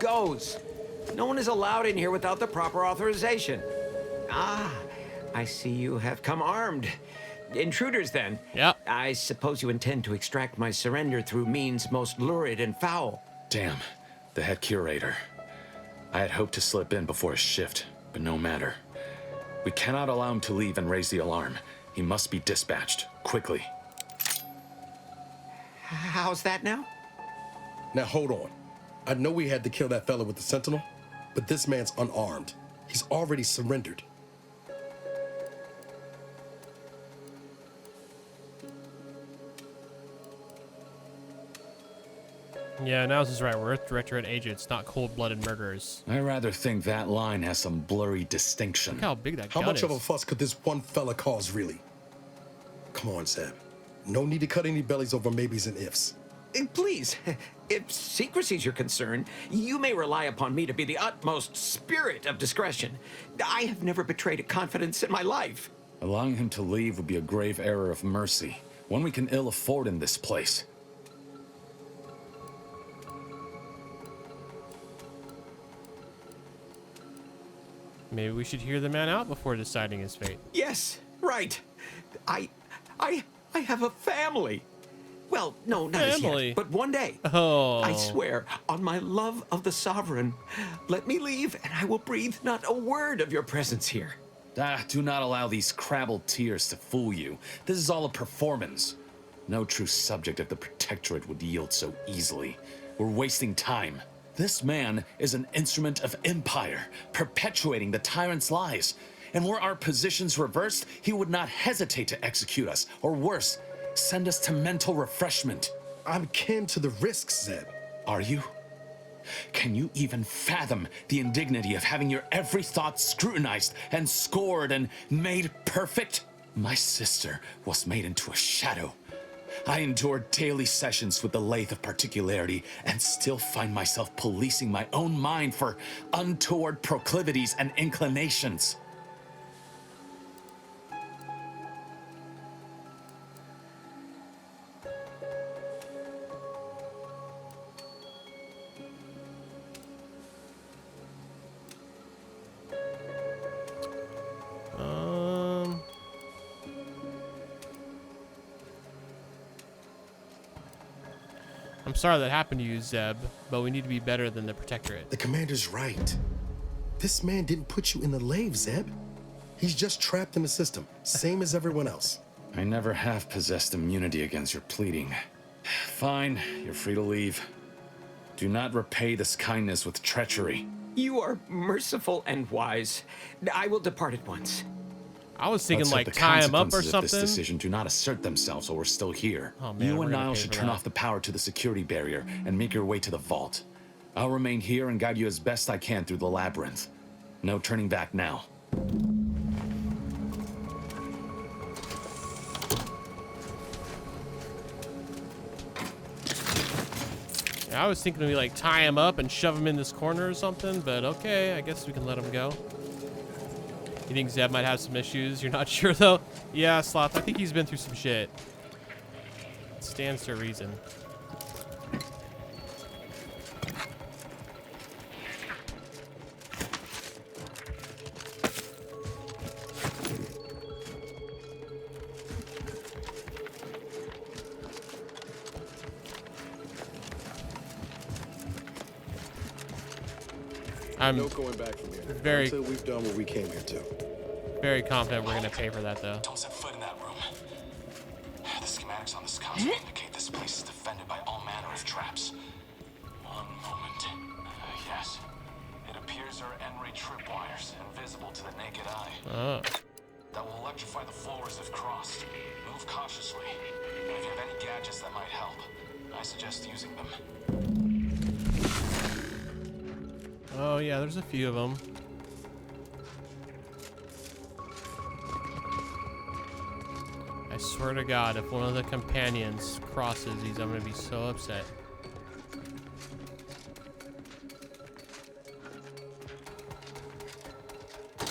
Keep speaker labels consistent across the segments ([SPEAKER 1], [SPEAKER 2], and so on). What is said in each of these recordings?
[SPEAKER 1] goes. No one is allowed in here without the proper authorization. Ah, I see you have come armed. Intruders, then.
[SPEAKER 2] Yep.
[SPEAKER 1] I suppose you intend to extract my surrender through means most lurid and foul.
[SPEAKER 3] Damn, the head curator. I had hoped to slip in before his shift, but no matter. We cannot allow him to leave and raise the alarm. He must be dispatched, quickly.
[SPEAKER 1] How's that now?
[SPEAKER 4] Now hold on. I know we had to kill that fella with the Sentinel, but this man's unarmed. He's already surrendered.
[SPEAKER 2] Yeah, Niles is right. We're Earth Directorate agents, not cold-blooded murderers.
[SPEAKER 3] I rather think that line has some blurry distinction.
[SPEAKER 2] Look how big that
[SPEAKER 4] How
[SPEAKER 2] gun
[SPEAKER 4] much
[SPEAKER 2] is.
[SPEAKER 4] of a fuss could this one fella cause, really? Come on, Zeb. No need to cut any bellies over maybes and ifs.
[SPEAKER 1] Please, if secrecy's your concern, you may rely upon me to be the utmost spirit of discretion. I have never betrayed a confidence in my life.
[SPEAKER 3] Allowing him to leave would be a grave error of mercy, one we can ill afford in this place.
[SPEAKER 2] Maybe we should hear the man out before deciding his fate.
[SPEAKER 1] Yes, right. I have a family. Well, no, not as
[SPEAKER 2] Family?
[SPEAKER 1] yet, but one day.
[SPEAKER 2] Oh.
[SPEAKER 1] I swear, on my love of the Sovereign, let me leave and I will breathe not a word of your presence here.
[SPEAKER 3] Do not allow these crabbled tears to fool you. This is all a performance. No true subject of the Protectorate would yield so easily. We're wasting time. This man is an instrument of empire, perpetuating the tyrant's lies. And were our positions reversed, he would not hesitate to execute us, or worse, send us to mental refreshment.
[SPEAKER 4] I'm kin to the risks, Zeb.
[SPEAKER 3] Are you? Can you even fathom the indignity of having your every thought scrutinized and scored and made perfect? My sister was made into a shadow. I endured daily sessions with the lathe of particularity and still find myself policing my own mind for untoward proclivities and inclinations.
[SPEAKER 2] I'm sorry that happened to you, Zeb, but we need to be better than the Protectorate.
[SPEAKER 4] The commander's right. This man didn't put you in the lathe, Zeb. He's just trapped in the system, same as everyone else.
[SPEAKER 3] I never have possessed immunity against your pleading. Fine, you're free to leave. Do not repay this kindness with treachery.
[SPEAKER 1] You are merciful and wise. I will depart at once.
[SPEAKER 2] I was thinking,
[SPEAKER 3] Let's hope
[SPEAKER 2] like,
[SPEAKER 3] the
[SPEAKER 2] tie him up or
[SPEAKER 3] consequences of
[SPEAKER 2] something.
[SPEAKER 3] this decision do not assert themselves while we're still here.
[SPEAKER 2] Oh, man,
[SPEAKER 3] you
[SPEAKER 2] we're
[SPEAKER 3] and
[SPEAKER 2] gonna
[SPEAKER 3] Niall
[SPEAKER 2] pay
[SPEAKER 3] should
[SPEAKER 2] for
[SPEAKER 3] turn
[SPEAKER 2] that.
[SPEAKER 3] off the power to the security barrier and make your way to the vault. I'll remain here and guide you as best I can through the labyrinth. No turning back now.
[SPEAKER 2] Yeah, I was thinking we like tie him up and shove him in this corner or something, but okay, I guess we can let him go. You think Zeb might have some issues? You're not sure though? Yeah, Sloth, I think he's been through some shit. It stands to reason. I'm
[SPEAKER 4] No going back from here.
[SPEAKER 2] Very-
[SPEAKER 4] Until we've done what we came here to.
[SPEAKER 2] very confident we're gonna pay for that though.
[SPEAKER 3] Don't set foot in that room. The schematics on this console indicate this place is defended by all manner of traps. One moment. Yes. It appears there are N-ray tripwires, invisible to the naked eye.
[SPEAKER 2] Oh.
[SPEAKER 3] That will electrify the floors if crossed. Move cautiously. And if you have any gadgets that might help, I suggest using them.
[SPEAKER 2] Oh yeah, there's a few of them. I swear to God, if one of the companions crosses these, I'm gonna be so upset.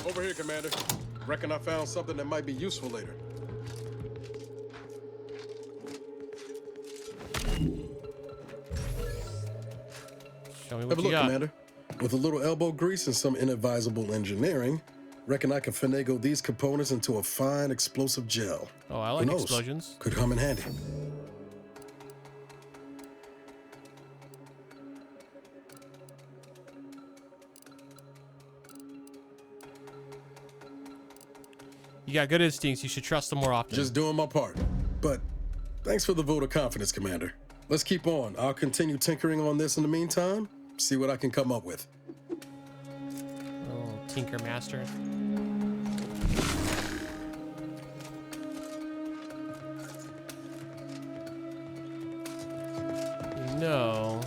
[SPEAKER 4] Over here, Commander. Reckon I found something that might be useful later.
[SPEAKER 2] Show me
[SPEAKER 4] Have
[SPEAKER 2] what
[SPEAKER 4] a
[SPEAKER 2] you
[SPEAKER 4] look,
[SPEAKER 2] got.
[SPEAKER 4] Commander. With a little elbow grease and some inadvisable engineering, reckon I can finagle these components into a fine explosive gel.
[SPEAKER 2] Oh, I
[SPEAKER 4] Who
[SPEAKER 2] like
[SPEAKER 4] knows?
[SPEAKER 2] explosions.
[SPEAKER 4] Could come in handy.
[SPEAKER 2] You got good instincts. You should trust them more often.
[SPEAKER 4] Just doing my part. But thanks for the vote of confidence, Commander. Let's keep on. I'll continue tinkering on this in the meantime, see what I can come up with.
[SPEAKER 2] Oh, Tinker Master. No.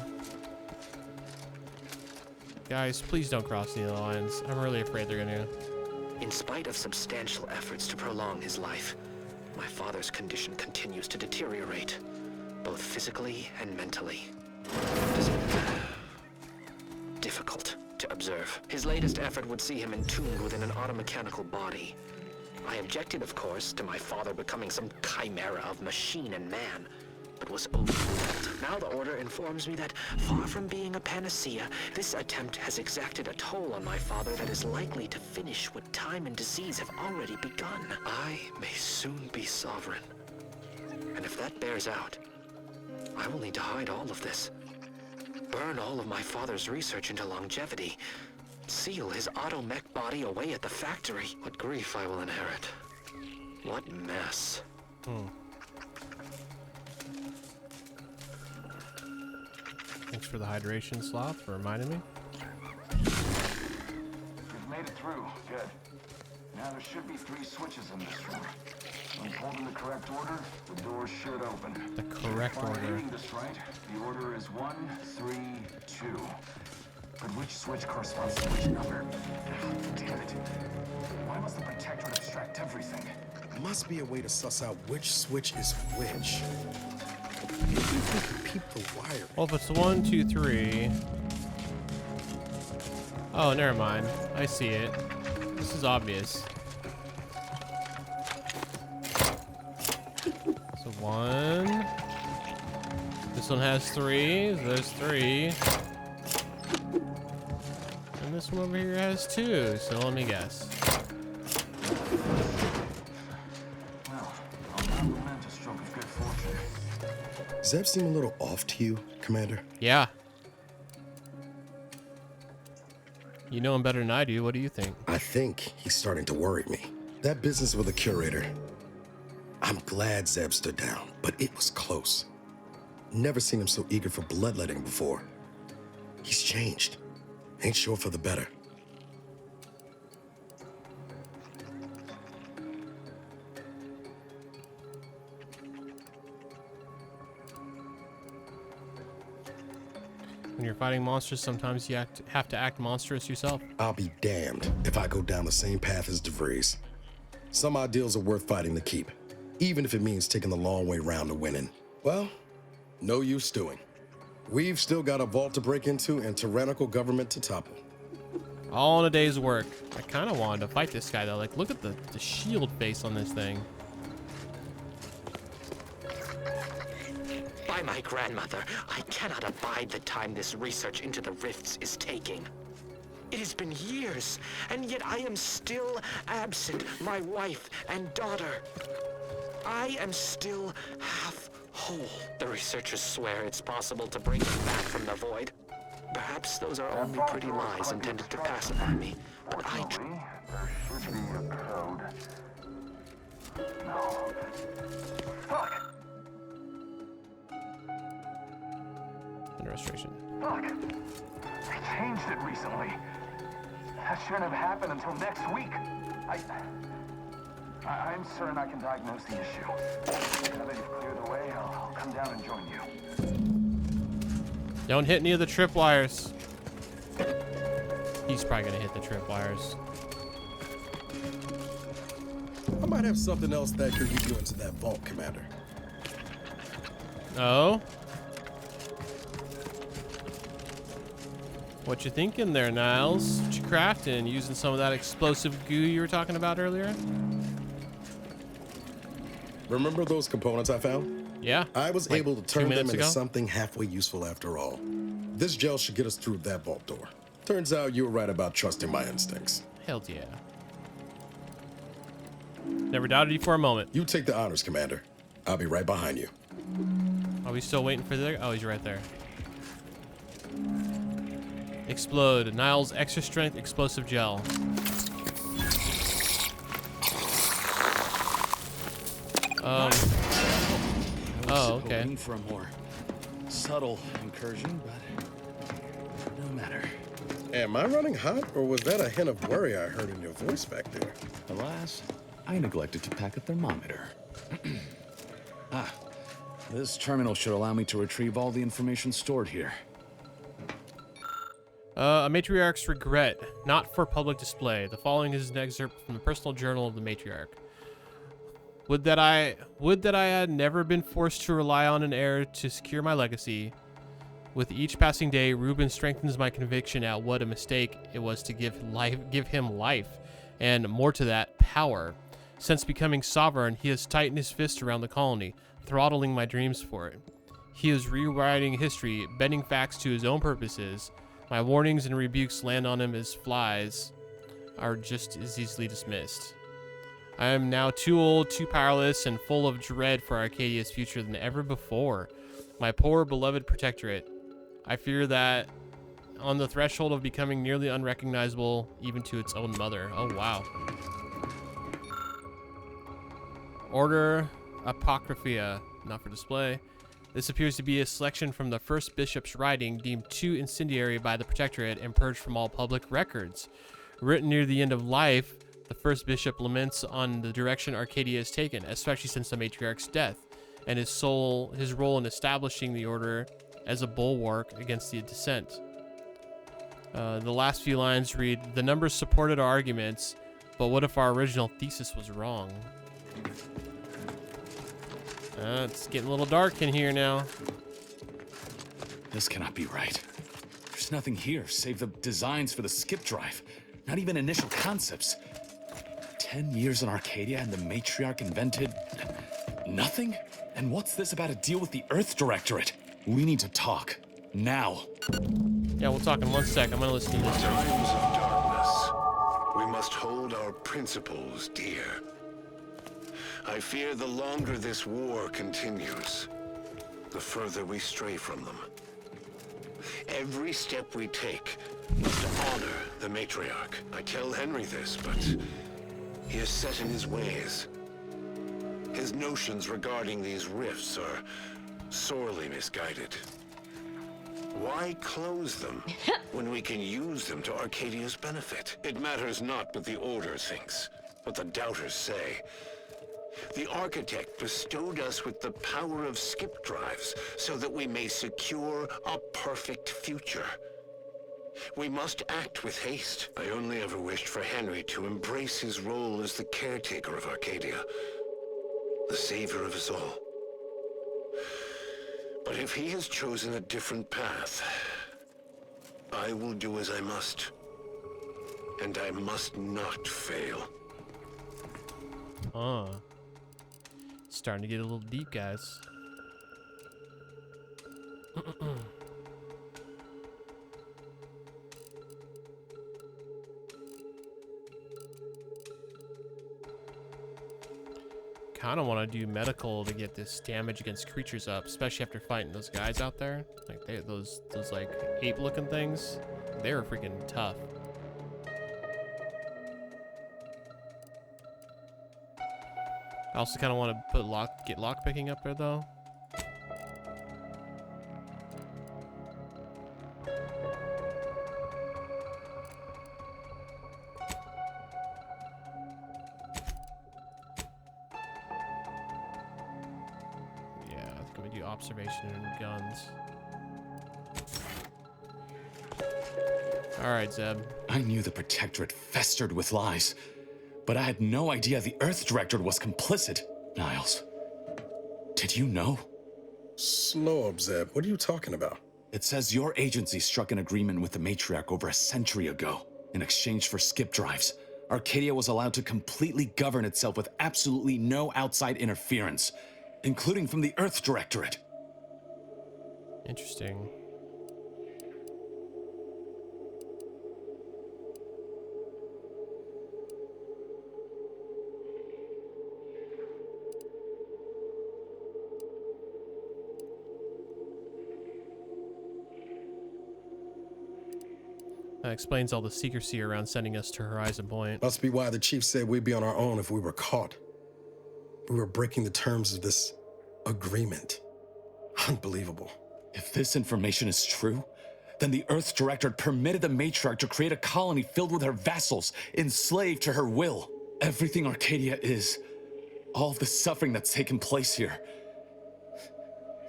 [SPEAKER 2] Guys, please don't cross the lines. I'm really afraid they're gonna.
[SPEAKER 5] In spite of substantial efforts to prolong his life, my father's condition continues to deteriorate, both physically and mentally. It is difficult to observe. His latest effort would see him entombed within an automechanical body. I objected, of course, to my father becoming some chimera of machine and man, but was overruled. Now the Order informs me that, far from being a panacea, this attempt has exacted a toll on my father that is likely to finish what time and disease have already begun. I may soon be sovereign. And if that bears out, I will need to hide all of this. Burn all of my father's research into longevity. Seal his automech body away at the factory. What grief I will inherit. What mess.
[SPEAKER 2] Thanks for the hydration, Sloth, for reminding me.
[SPEAKER 6] We've made it through. Good. Now there should be 3 switches in this room. When pulled in the correct order, the doors should open.
[SPEAKER 2] The correct
[SPEAKER 6] If I'm
[SPEAKER 2] order.
[SPEAKER 6] reading this right, the order is 1, 3, 2. But which switch corresponds to which number? Damn it. Why must the Protectorate abstract everything?
[SPEAKER 4] Must be a way to suss out which switch is which. Maybe if we can peep the wire.
[SPEAKER 2] Well, if it's 1, 2, 3. Oh, never mind. I see it. This is obvious. So 1. This one has 3. There's 3. And this one over here has 2. So let me guess.
[SPEAKER 6] Well, I'll compliment a stroke of good fortune.
[SPEAKER 4] Does that seem a little off to you, Commander?
[SPEAKER 2] Yeah. You know him better than I do. What do you think?
[SPEAKER 4] I think he's starting to worry me. That business with the curator. I'm glad Zeb stood down, but it was close. Never seen him so eager for bloodletting before. He's changed. Ain't sure for the better.
[SPEAKER 2] When you're fighting monsters, sometimes you have to act monstrous yourself.
[SPEAKER 4] I'll be damned if I go down the same path as DeVries. Some ideals are worth fighting to keep, even if it means taking the long way round to winning. Well, no use stewing. We've still got a vault to break into and tyrannical government to topple.
[SPEAKER 2] All in a day's work. I kind of wanted to fight this guy, though. Like, look at the shield face on this thing.
[SPEAKER 5] By my grandmother, I cannot abide the time this research into the rifts is taking. It has been years, and yet I am still absent my wife and daughter. I am still half whole. The researchers swear it's possible to bring them back from the void. Perhaps those are only pretty lies intended to pacify me, but I...
[SPEAKER 6] Fortunately, there should be a code. No. Fuck!
[SPEAKER 2] And restoration.
[SPEAKER 6] Fuck! They changed it recently. That shouldn't have happened until next week. I'm certain I can diagnose the issue. Now that you've cleared the way, I'll come down and join you.
[SPEAKER 2] Don't hit any of the tripwires. He's probably gonna hit the tripwires.
[SPEAKER 4] I might have something else that can get you into that vault, Commander.
[SPEAKER 2] Oh? What you thinking there, Niles? What you crafting? Using some of that explosive goo you were talking about earlier?
[SPEAKER 4] Remember those components I found?
[SPEAKER 2] Yeah.
[SPEAKER 4] I was
[SPEAKER 2] like
[SPEAKER 4] able to
[SPEAKER 2] 2
[SPEAKER 4] turn them
[SPEAKER 2] minutes
[SPEAKER 4] into
[SPEAKER 2] ago?
[SPEAKER 4] something halfway useful after all. This gel should get us through that vault door. Turns out you were right about trusting my instincts.
[SPEAKER 2] Hell yeah. Never doubted you for a moment.
[SPEAKER 4] You take the honors, Commander. I'll be right behind you.
[SPEAKER 2] Are we still waiting for the... Oh, he's right there. Explode. Niles extra strength explosive gel. Oh, okay.
[SPEAKER 3] Hoping for a more subtle incursion, but no matter.
[SPEAKER 4] Am I running hot, or was that a hint of worry I heard in your voice back there?
[SPEAKER 3] Alas, I neglected to pack a thermometer. This terminal should allow me to retrieve all the information stored here.
[SPEAKER 2] A matriarch's regret, not for public display. The following is an excerpt from the personal journal of the matriarch. Would that I had never been forced to rely on an heir to secure my legacy. With each passing day, Reuben strengthens my conviction at what a mistake it was to give him life, and more to that, power. Since becoming sovereign, he has tightened his fist around the colony, throttling my dreams for it. He is rewriting history, bending facts to his own purposes. My warnings and rebukes land on him as flies are just as easily dismissed. I am now too old, too powerless, and full of dread for Arcadia's future than ever before. My poor, beloved protectorate. I fear that on the threshold of becoming nearly unrecognizable even to its own mother. Oh, wow. Order Apocrypha, not for display. This appears to be a selection from the first bishop's writing, deemed too incendiary by the protectorate and purged from all public records. Written near the end of life, the first bishop laments on the direction Arcadia has taken, especially since the matriarch's death, and his role in establishing the order as a bulwark against the dissent. The last few lines read, "The numbers supported our arguments, but what if our original thesis was wrong?" It's getting a little dark in here now.
[SPEAKER 3] This cannot be right. There's nothing here save the designs for the skip drive. Not even initial concepts. 10 years in Arcadia and the matriarch invented nothing? And what's this about a deal with the Earth Directorate? We need to talk. Now.
[SPEAKER 2] Yeah, we'll talk in 1 sec. I'm gonna listen to this.
[SPEAKER 7] Times of darkness. We must hold our principles dear. I fear the longer this war continues, the further we stray from them. Every step we take must honor the matriarch. I tell Henry this, but he is set in his ways. His notions regarding these rifts are sorely misguided. Why close them when we can use them to Arcadia's benefit? It matters not what the Order thinks, what the doubters say. The architect bestowed us with the power of skip drives so that we may secure a perfect future. We must act with haste. I only ever wished for Henry to embrace his role as the caretaker of Arcadia, the savior of us all. But if he has chosen a different path, I will do as I must. And I must not fail.
[SPEAKER 2] Starting to get a little deep, guys. Kind of want to do medical to get this damage against creatures up, especially after fighting those guys out there. Like those like ape-looking things, they were freaking tough. I also kind of want to get lock picking up there though. Yeah, I think I'm gonna do observation and guns. All right, Zeb.
[SPEAKER 3] I knew the Protectorate festered with lies, but I had no idea the Earth Directorate was complicit. Niles, did you know?
[SPEAKER 4] Slow up, Zeb. What are you talking about?
[SPEAKER 3] It says your agency struck an agreement with the matriarch over a century ago. In exchange for skip drives, Arcadia was allowed to completely govern itself with absolutely no outside interference, including from the Earth Directorate.
[SPEAKER 2] Interesting. That explains all the secrecy around sending us to Horizon Point.
[SPEAKER 4] Must be why the chief said we'd be on our own if we were caught. We were breaking the terms of this agreement. Unbelievable.
[SPEAKER 3] If this information is true, then the Earth Directorate permitted the matriarch to create a colony filled with her vassals, enslaved to her will. Everything Arcadia is, all of the suffering that's taken place here,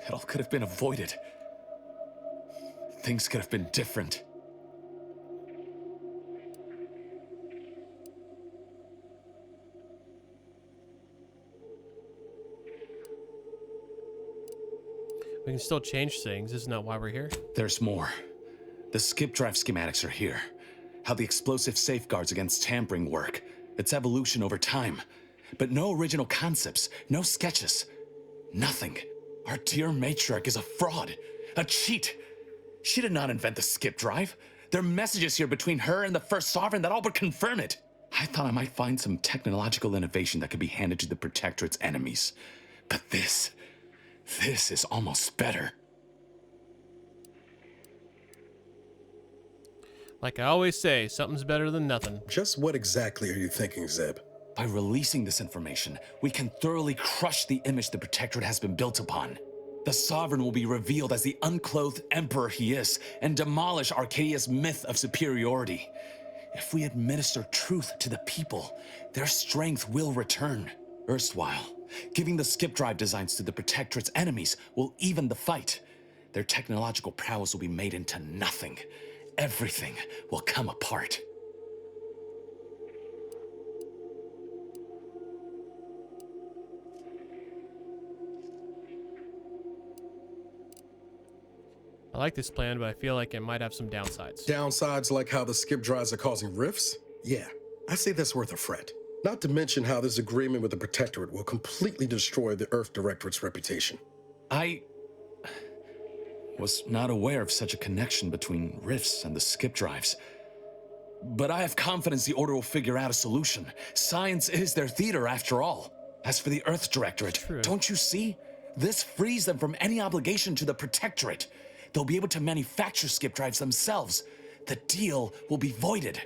[SPEAKER 3] it all could have been avoided. Things could have been different.
[SPEAKER 2] We can still change things. Isn't that why we're here?
[SPEAKER 3] There's more. The skip drive schematics are here. How the explosive safeguards against tampering work. Its evolution over time. But no original concepts, no sketches. Nothing. Our dear matriarch is a fraud. A cheat. She did not invent the skip drive. There are messages here between her and the First Sovereign that all but confirm it. I thought I might find some technological innovation that could be handed to the Protectorate's enemies. But this is almost better.
[SPEAKER 2] Like I always say, something's better than nothing.
[SPEAKER 4] Just what exactly are you thinking, Zeb?
[SPEAKER 3] By releasing this information, we can thoroughly crush the image the Protectorate has been built upon. The Sovereign will be revealed as the unclothed emperor he is, and demolish Arcadia's myth of superiority. If we administer truth to the people, their strength will return. Erstwhile, giving the skip drive designs to the Protectorate's enemies will even the fight. Their technological prowess will be made into nothing. Everything will come apart.
[SPEAKER 2] I like this plan, but I feel like it might have some downsides.
[SPEAKER 4] Downsides like how the skip drives are causing rifts? Yeah, I say that's worth a fret. Not to mention how this agreement with the Protectorate will completely destroy the Earth Directorate's reputation.
[SPEAKER 3] I was not aware of such a connection between rifts and the skip drives. But I have confidence the Order will figure out a solution. Science is their theater, after all. As for the Earth Directorate, don't you see? This frees them from any obligation to the Protectorate. They'll be able to manufacture skip drives themselves. The deal will be voided.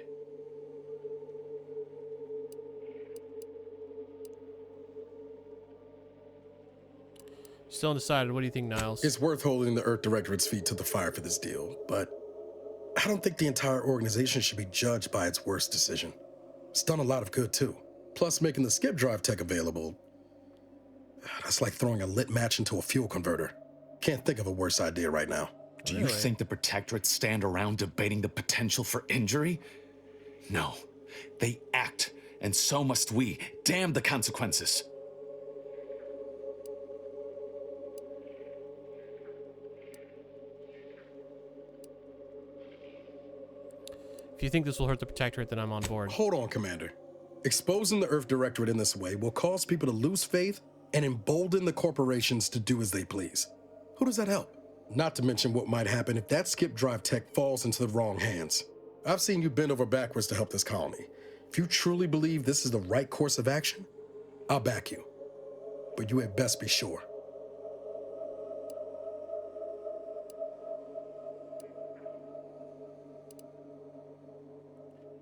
[SPEAKER 2] Still undecided. What do you think, Niles?
[SPEAKER 4] It's worth holding the Earth Directorate's feet to the fire for this deal, but I don't think the entire organization should be judged by its worst decision. It's done a lot of good, too. Plus, making the skip drive tech available, that's like throwing a lit match into a fuel converter. Can't think of a worse idea right now.
[SPEAKER 3] Do you think the Protectorate stand around debating the potential for injury? No. They act, and so must we. Damn the consequences.
[SPEAKER 2] If you think this will hurt the Protectorate, then I'm on board.
[SPEAKER 4] Hold on, Commander. Exposing the Earth Directorate in this way will cause people to lose faith and embolden the corporations to do as they please. Who does that help? Not to mention what might happen if that skip drive tech falls into the wrong hands. I've seen you bend over backwards to help this colony. If you truly believe this is the right course of action, I'll back you. But you had best be sure.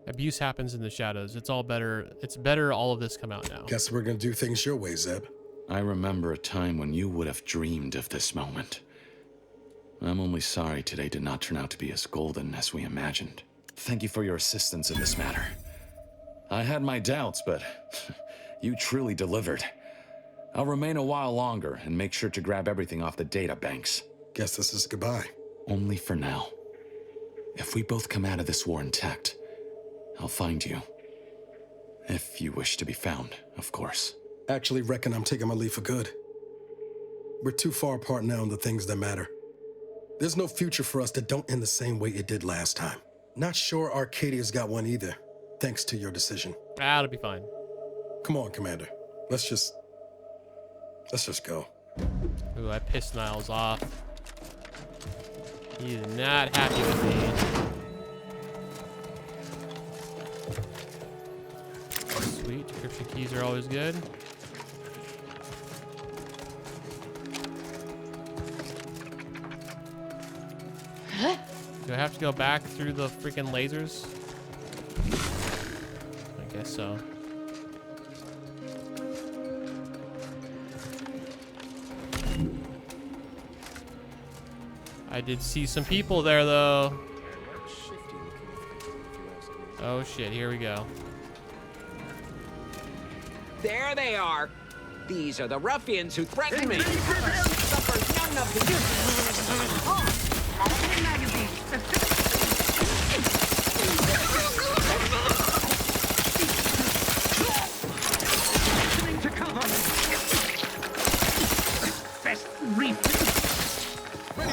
[SPEAKER 2] Abuse happens in the shadows. It's all better. It's better all of this come out now.
[SPEAKER 4] Guess we're gonna do things your way, Zeb.
[SPEAKER 3] I remember a time when you would have dreamed of this moment. I'm only sorry today did not turn out to be as golden as we imagined. Thank you for your assistance in this matter. I had my doubts, but you truly delivered. I'll remain a while longer and make sure to grab everything off the data banks.
[SPEAKER 4] Guess this is goodbye.
[SPEAKER 3] Only for now. If we both come out of this war intact, I'll find you. If you wish to be found, of course.
[SPEAKER 4] Actually reckon I'm taking my leave for good. We're too far apart now in the things that matter. There's no future for us that don't end the same way it did last time. Not sure Arcadia's got one either, thanks to your decision.
[SPEAKER 2] That'll be fine.
[SPEAKER 4] Come on, Commander. Let's just go.
[SPEAKER 2] Ooh, I pissed Niles off. He's not happy with me. Sweet, decryption keys are always good. Do I I have to go back through the freaking lasers? I guess so. I did see some people there, though. Oh, shit. Here we go.
[SPEAKER 1] There they are. These are the ruffians who threatened me. Suffers none of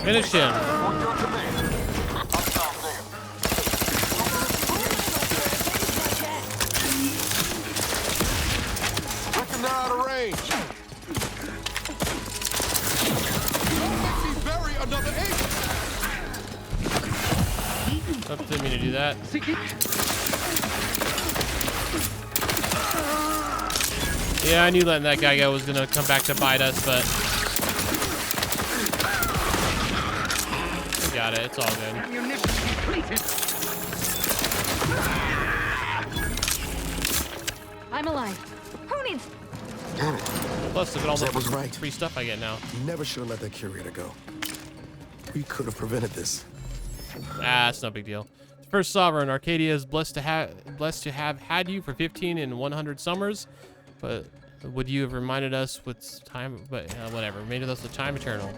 [SPEAKER 2] Finish him.
[SPEAKER 8] Reckon they're out of range. Bury another agent.
[SPEAKER 2] Oh, didn't mean to do that. Yeah, I knew letting that guy go was gonna come back to bite us, but we got it. It's all good.
[SPEAKER 9] I'm alive. Who needs?
[SPEAKER 4] Damn it.
[SPEAKER 2] Plus, look at all the
[SPEAKER 4] Zeb was right.
[SPEAKER 2] free stuff I get now.
[SPEAKER 4] Never should have let that curator go. We could have prevented this.
[SPEAKER 2] Ah, it's no big deal. First Sovereign, Arcadia is blessed to have had you for 15 and 100 summers, but would you have reminded us with time? But whatever, reminded us with time eternal.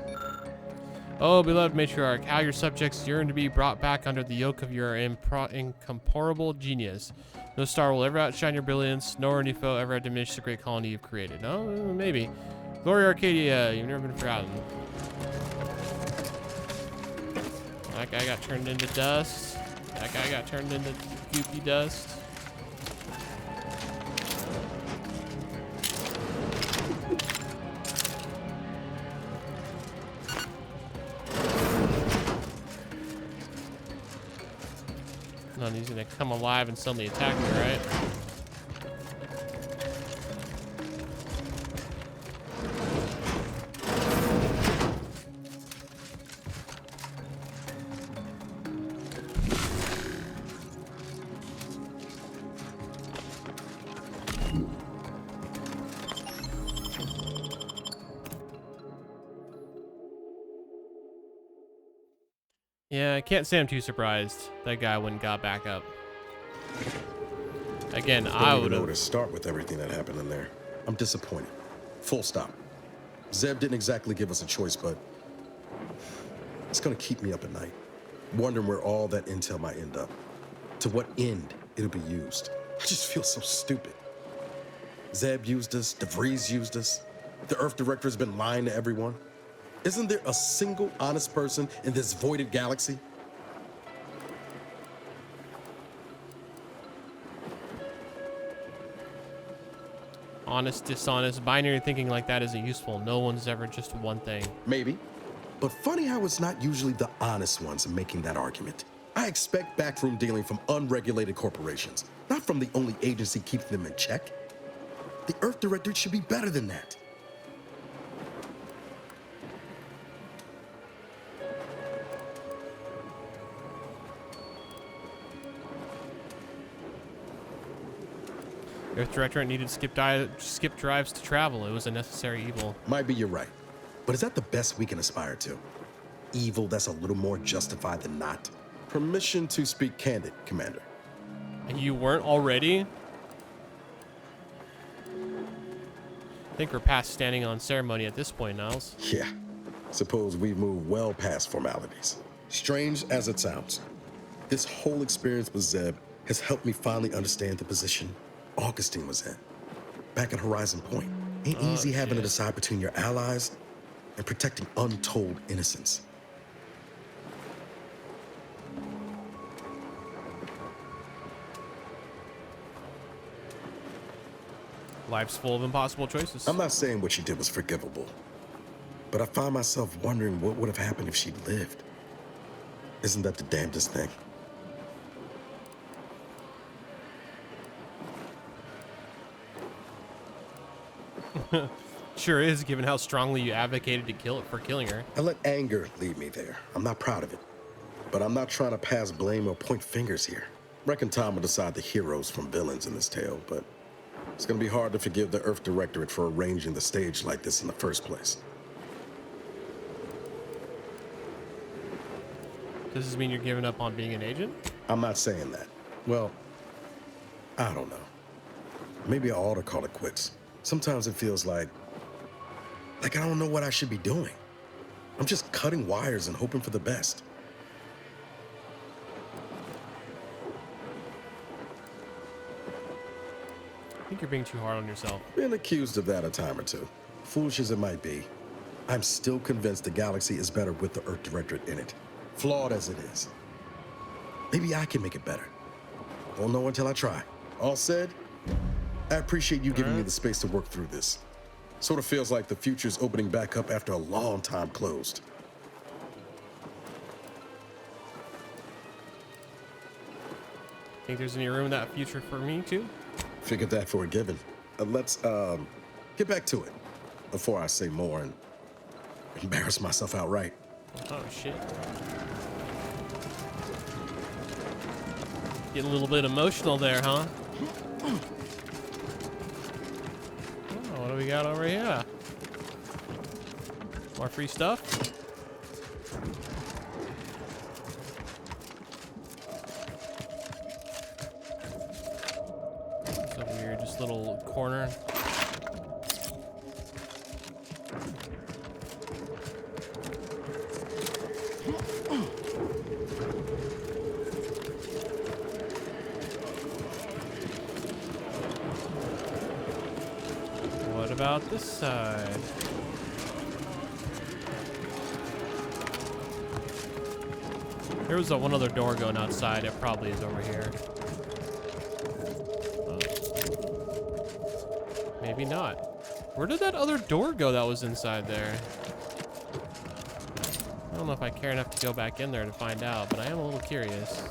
[SPEAKER 2] Oh, beloved matriarch, how your subjects yearn to be brought back under the yoke of your incomparable genius. No star will ever outshine your brilliance, nor any foe ever diminish the great colony you've created. No, maybe. Glory Arcadia, you've never been forgotten. That guy got turned into dust. That guy got turned into goopy dust. No, he's gonna come alive and suddenly attack me, right? Yeah, I can't say I'm too surprised that guy wouldn't got back up. Again, I would
[SPEAKER 4] know where
[SPEAKER 2] have.
[SPEAKER 4] to start with everything that happened in there. I'm disappointed. Full stop. Zeb didn't exactly give us a choice, but it's gonna keep me up at night, wondering where all that intel might end up. To what end it'll be used. I just feel so stupid. Zeb used us, DeVries used us. The Earth Directorate has been lying to everyone. Isn't there a single honest person in this voided galaxy?
[SPEAKER 2] Honest, dishonest, binary thinking like that isn't useful. No one's ever just one thing.
[SPEAKER 4] Maybe. But funny how it's not usually the honest ones making that argument. I expect backroom dealing from unregulated corporations, not from the only agency keeping them in check. The Earth Directorate should be better than that.
[SPEAKER 2] Earth Directorate needed skip drives to travel. It was a necessary evil.
[SPEAKER 4] Might be you're right. But is that the best we can aspire to? Evil that's a little more justified than not? Permission to speak candid, Commander.
[SPEAKER 2] And you weren't already? I think we're past standing on ceremony at this point, Niles.
[SPEAKER 4] Yeah. Suppose we've moved well past formalities. Strange as it sounds, this whole experience with Zeb has helped me finally understand the position Augustine was in. Back at Horizon Point. Ain't easy having to decide between your allies and protecting untold innocence.
[SPEAKER 2] Life's full of impossible choices.
[SPEAKER 4] I'm not saying what she did was forgivable, but I find myself wondering what would have happened if she lived. Isn't that the damnedest thing?
[SPEAKER 2] Sure is, given how strongly you advocated for killing her.
[SPEAKER 4] I let anger lead me there. I'm not proud of it. but I'm not trying to pass blame or point fingers here. Reckon time will decide the heroes from villains in this tale, but it's gonna be hard to forgive the Earth Directorate for arranging the stage like this in the first place.
[SPEAKER 2] Does this mean you're giving up on being an agent?
[SPEAKER 4] I'm not saying that. Well, I don't know. Maybe I ought to call it quits. Sometimes it feels like I don't know what I should be doing. I'm just cutting wires and hoping for the best.
[SPEAKER 2] I think you're being too hard on yourself.
[SPEAKER 4] Been accused of that a time or two. Foolish as it might be, I'm still convinced the galaxy is better with the Earth Directorate in it. Flawed as it is. Maybe I can make it better. Won't know until I try. All said, I appreciate you giving me the space to work through this. Sort of feels like the future's opening back up after a long time closed.
[SPEAKER 2] Think there's any room in that future for me too?
[SPEAKER 4] Figured that for a given. Let's get back to it before I say more and embarrass myself outright.
[SPEAKER 2] Oh shit. Getting a little bit emotional there, huh? Oh, what do we got over here? More free stuff? It's a weird, just little corner. What about this side? There was one other door going outside. It probably is over here. Oh. Maybe not. Where did that other door go that was inside there? I don't know if I care enough to go back in there to find out, but I am a little curious.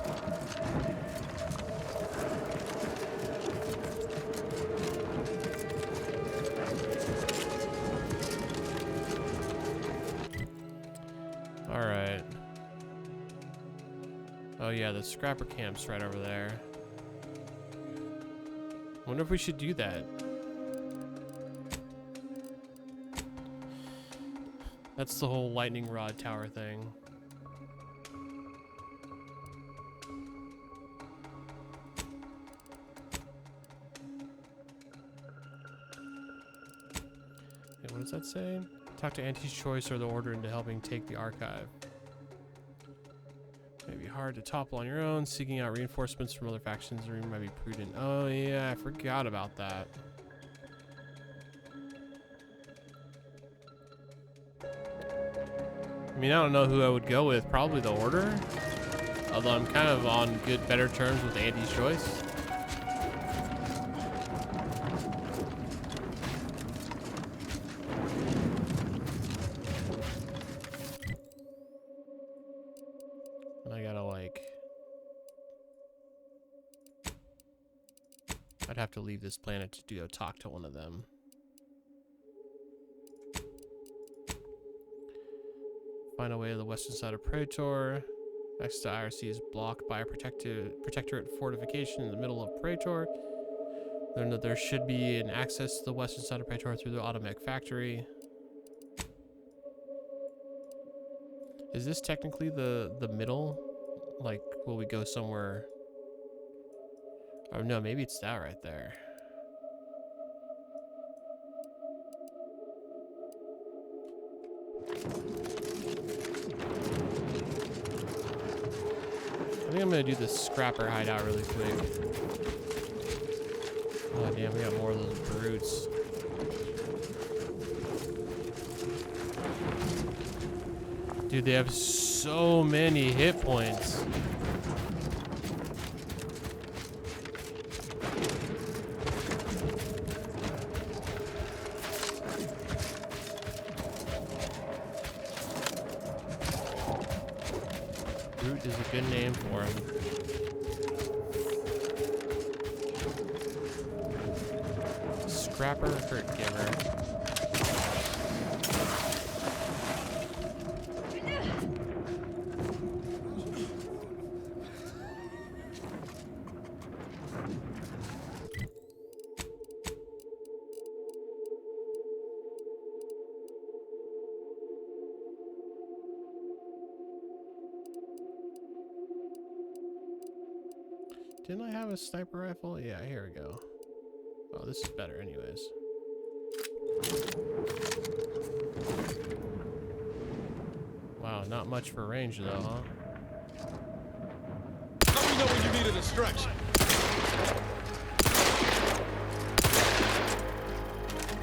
[SPEAKER 2] Alright. Oh yeah, the scrapper camp's right over there. Wonder if we should do that. That's the whole lightning rod tower thing. Okay, what does that say? Talk to Auntie's Choice or the Order into helping take the archive. May be hard to topple on your own. Seeking out reinforcements from other factions might be prudent. Oh yeah, I forgot about that. I mean, I don't know who I would go with. Probably the Order. Although I'm kind of on better terms with Auntie's Choice. I gotta I'd have to leave this planet to go talk to one of them. Find a way to the western side of Praetor. Next to IRC is blocked by a protectorate fortification in the middle of Praetor. Then there should be an access to the western side of Praetor through the Automech factory. Is this technically the middle? Like, will we go somewhere? Oh no, maybe it's that right there. I think I'm gonna do this scrapper hideout really quick. Oh damn, we got more of those brutes. Dude, they have so many hit points. Brute is a good name for him. Scrapper Hurt Giver. Didn't I have a sniper rifle? Yeah, here we go. Oh, this is better anyways. Wow, not much for range though, huh?
[SPEAKER 8] Let me know when you need a distraction.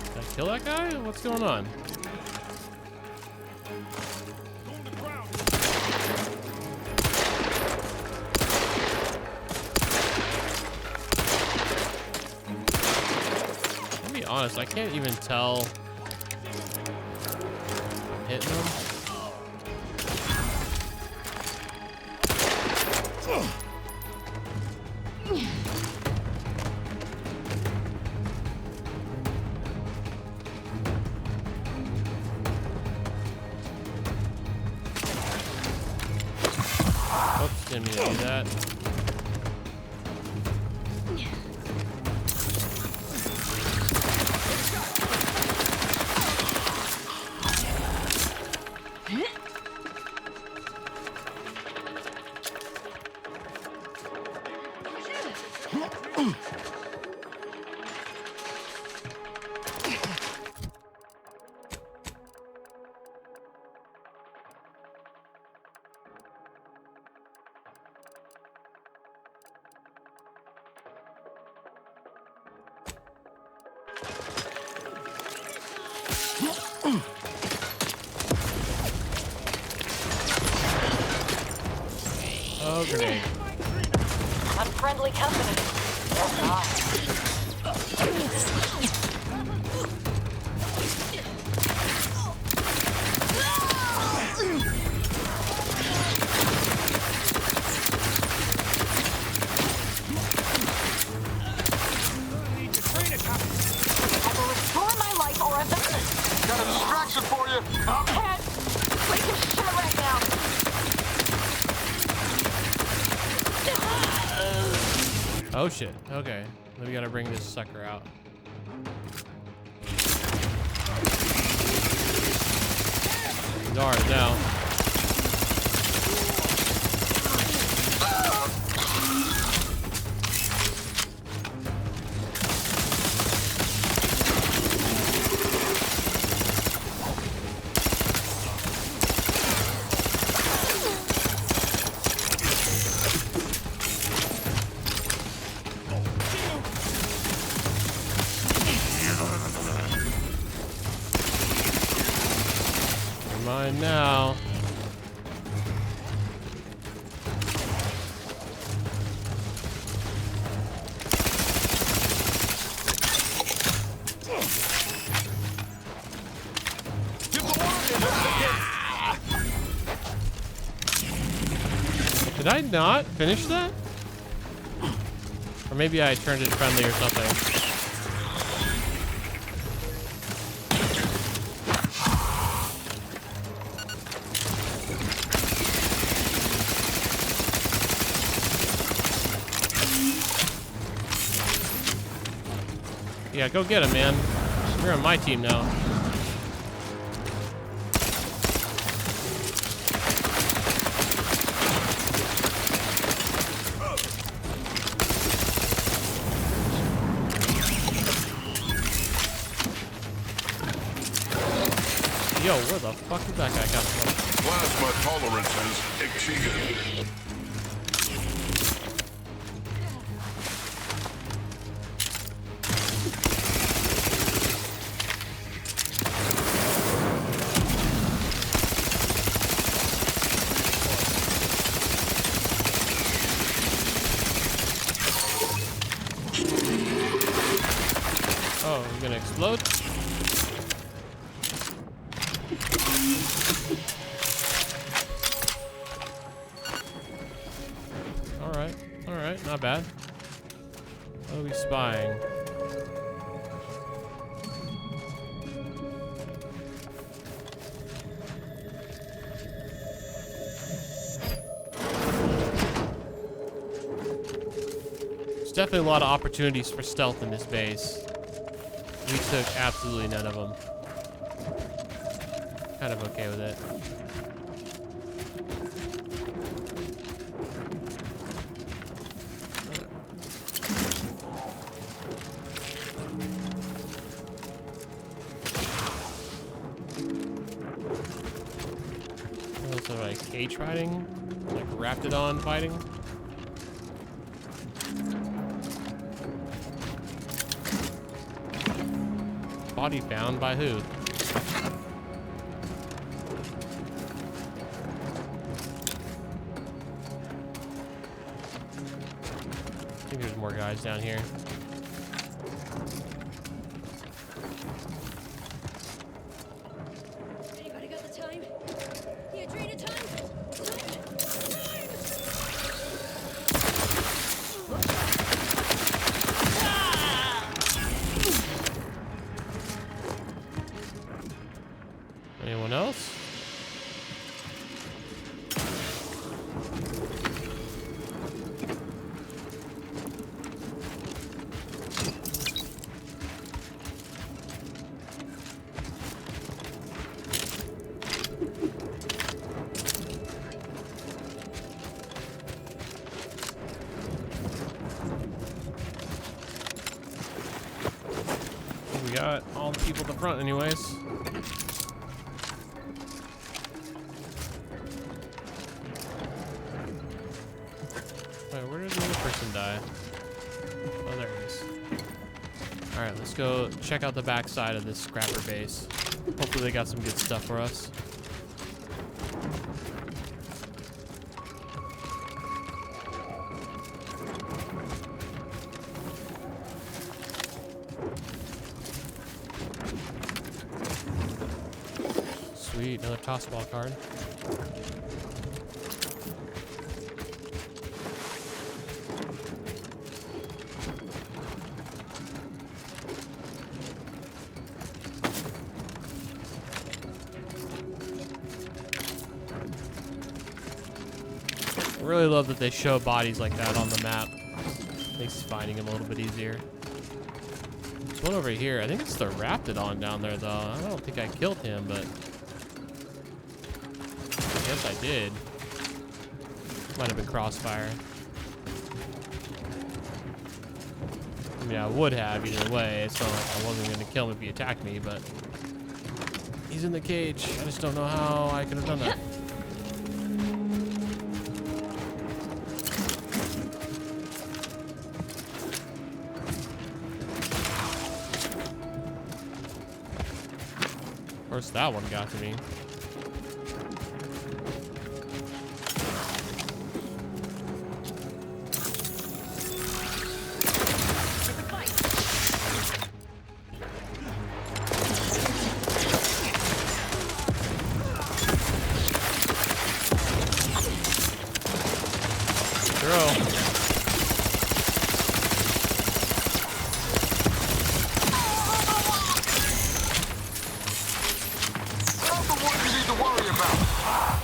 [SPEAKER 2] Did I kill that guy? What's going on? To be honest, I can't even tell I'm hitting him. Oops, didn't mean to do that. Oh, grenade.
[SPEAKER 9] Unfriendly company. Oh, God. Either restore my life or evict.
[SPEAKER 8] Got a distraction for you.
[SPEAKER 9] Can't wait to shit right now.
[SPEAKER 2] Oh shit. Okay. Then we gotta bring this sucker out. He's ours now. Mine now. Did I not finish that? Or maybe I turned it friendly or something. Yeah, go get him, man. You're on my team now. Yo, where the fuck did that guy come from?
[SPEAKER 8] Plasma tolerances exceeded.
[SPEAKER 2] Oh, we're gonna explode? Alright, not bad. What are we spying? There's definitely a lot of opportunities for stealth in this base. We took absolutely none of them. Kind of okay with it. H fighting, like Raptidon fighting. Body found by who? I think there's more guys down here.
[SPEAKER 10] Anybody got the time? The Adrena time?
[SPEAKER 2] Anyone else? We got all the people at the front anyways. Wait, where did the other person die? Oh, there he is. Alright, let's go check out the back side of this scrapper base. Hopefully they got some good stuff for us. Sweet, another tossball card. I really love that they show bodies like that on the map. Makes finding them a little bit easier. There's one over here. I think it's the Raptidon down there, though. I don't think I killed him, but I guess I did. Might have been crossfire. I mean, I would have either way. It's not like I wasn't going to kill him if he attacked me, but he's in the cage. I just don't know how I could have done that. Of course, that one got to me.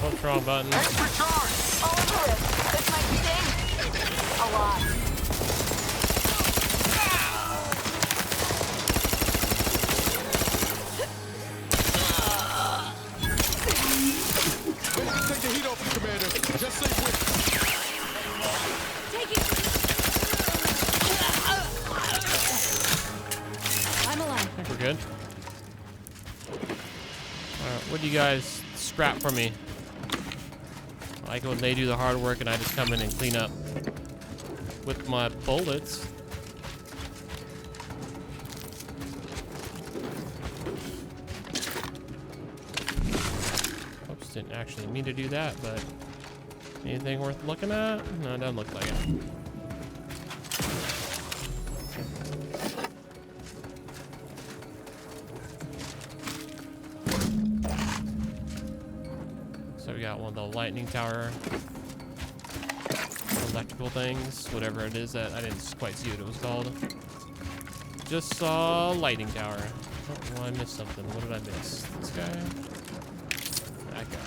[SPEAKER 2] What's wrong button?
[SPEAKER 8] Extra charge!
[SPEAKER 9] Over it. This might sting. A lot.
[SPEAKER 8] Take the heat off you, Commander. Just say quick.
[SPEAKER 10] Take it! I'm alive.
[SPEAKER 2] I think we're good. Alright, what do you guys scrap for me? I like it when they do the hard work and I just come in and clean up with my bullets. Oops, didn't actually mean to do that, but anything worth looking at? No, it doesn't look like it. So we got one of the lightning tower electrical things, whatever it is that I didn't quite see what it was called. Just saw lightning tower. Oh, well, I missed something. What did I miss? This guy? That guy.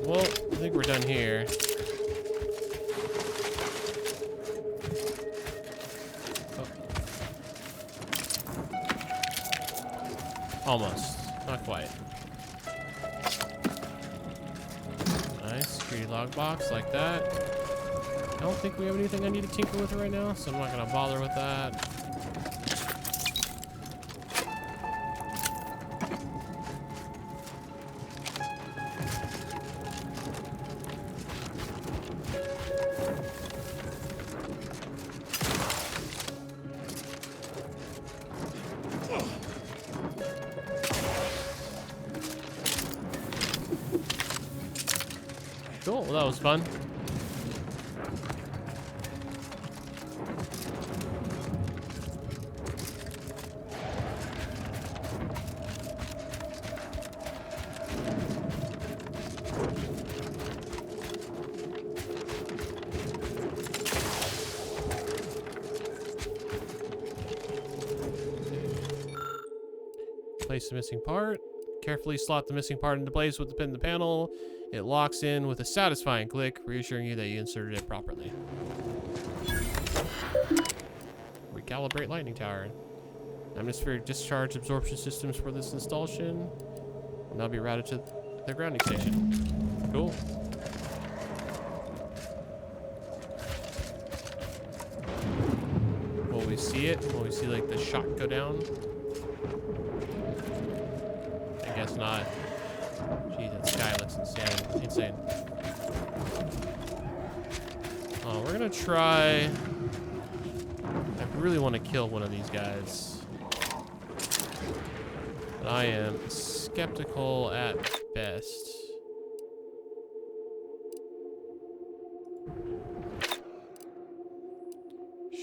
[SPEAKER 2] Well, I think we're done here. Oh. Almost. Not quite. 3D log box like that. I don't think we have anything I need to tinker with right now, so I'm not gonna bother with that. Cool, well, that was fun. Place the missing part. Carefully slot the missing part into place with the pin in the panel. It locks in with a satisfying click, reassuring you that you inserted it properly. Recalibrate lightning tower. Atmospheric discharge absorption systems for this installation will now be routed to the grounding station. Cool. Will we see it? Will we see like the shock go down? I guess not. Jeez, that sky looks insane. Oh, we're gonna try. I really want to kill one of these guys, but I am skeptical at best.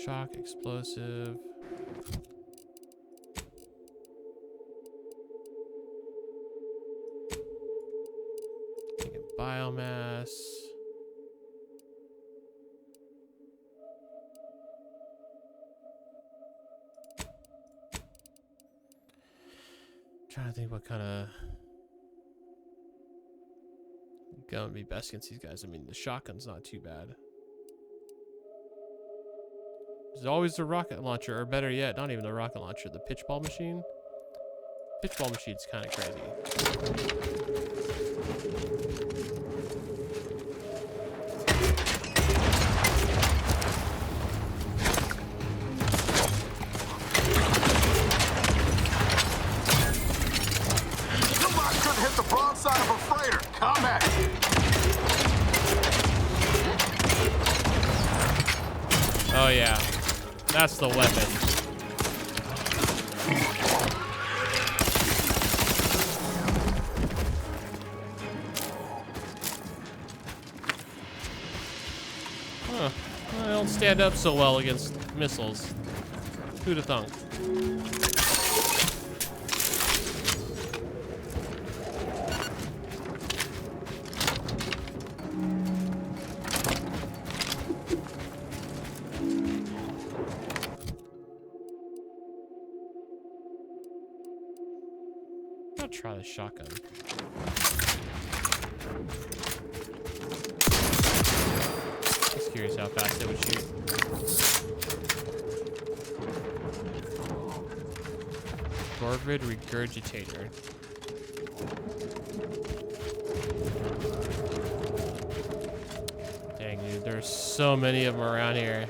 [SPEAKER 2] Shock explosive. Biomass. Trying to think what kind of gun would be best against these guys. I mean, the shotgun's not too bad. There's always the rocket launcher, or better yet, not even the rocket launcher, the pitchball machine. Pitchball machine's kind of crazy. Oh yeah, that's the weapon. Huh, I don't stand up so well against missiles. Who'd have thunk? Try the shotgun. Just curious how fast it would shoot. Gorvid regurgitator. Dang, dude, there's so many of them around here.